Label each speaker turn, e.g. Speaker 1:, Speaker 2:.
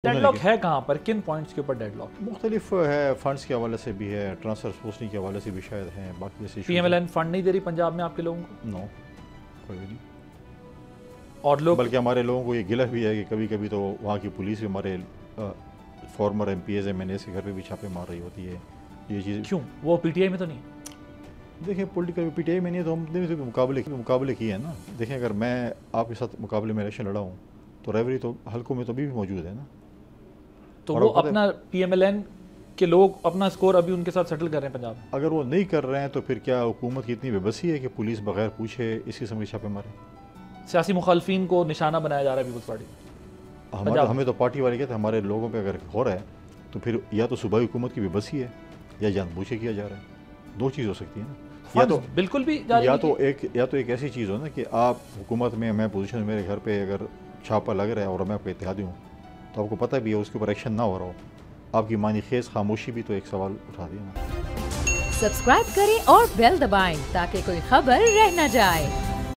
Speaker 1: Deadlock है कहाँ पर, किन पॉइंट्स के ऊपर डेडलॉक?
Speaker 2: मुख्तलिफ है, फंड्स के हवाले से भी है, ट्रांसफर पोस्टिंग के हवाले से भी शायद है, बाकी जैसे
Speaker 1: PMLN फंड नहीं दे रही पंजाब में आपके लोगों को?
Speaker 2: नो, कोई भी नहीं।
Speaker 1: और लोग
Speaker 2: बल्कि हमारे लोगों को ये गिला भी है कि कभी कभी तो वहाँ की पुलिस भी हमारे फॉर्मर MPs MNAs के घर पे भी छापे मार रही होती है। ये चीज़
Speaker 1: क्यों? वो PTI में तो नहीं?
Speaker 2: देखिए, पॉलिटिकल PTI में नहीं, तो हमने भी तो मुकाबले किए हैं ना। देखें, अगर मैं आपके साथ मुकाबले में इलेक्शन लड़ा हूँ तो रेवरी तो हल्कों में तो अभी भी मौजूद है ना।
Speaker 1: तो वो अपना PMLN के लोग अपना स्कोर अभी उनके साथ सेटल कर रहे हैं पंजाब में।
Speaker 2: अगर वो नहीं कर रहे हैं तो फिर क्या हुकूमत की इतनी बेबसी है कि पुलिस बगैर पूछे इस किस्म के छापे मारे?
Speaker 1: सियासी मुखालफिन को निशाना बनाया जा रहा है पीपल्स पार्टी।
Speaker 2: हमें तो पार्टी वाले कहते हैं हमारे लोगों पे अगर हो रहा है तो फिर या तो सूबाई हुकूमत की बेबसी है या जानबूझ के किया जा रहा है। दो चीज़ हो सकती है ना, या तो
Speaker 1: बिल्कुल भी
Speaker 2: या तो एक ऐसी चीज़ हो ना कि आप हुकूमत में, मैं पोजीशन, मेरे घर पे अगर छापा लग रहा है और मैं आपका इत्तेहादी हूँ तो आपको पता भी है उसके ऊपर एक्शन ना हो रहा हो, आपकी मानी खेज खामोशी भी तो एक सवाल उठा दिया ना।
Speaker 3: सब्सक्राइब करें और बेल दबाएं ताकि कोई खबर रह न जाए।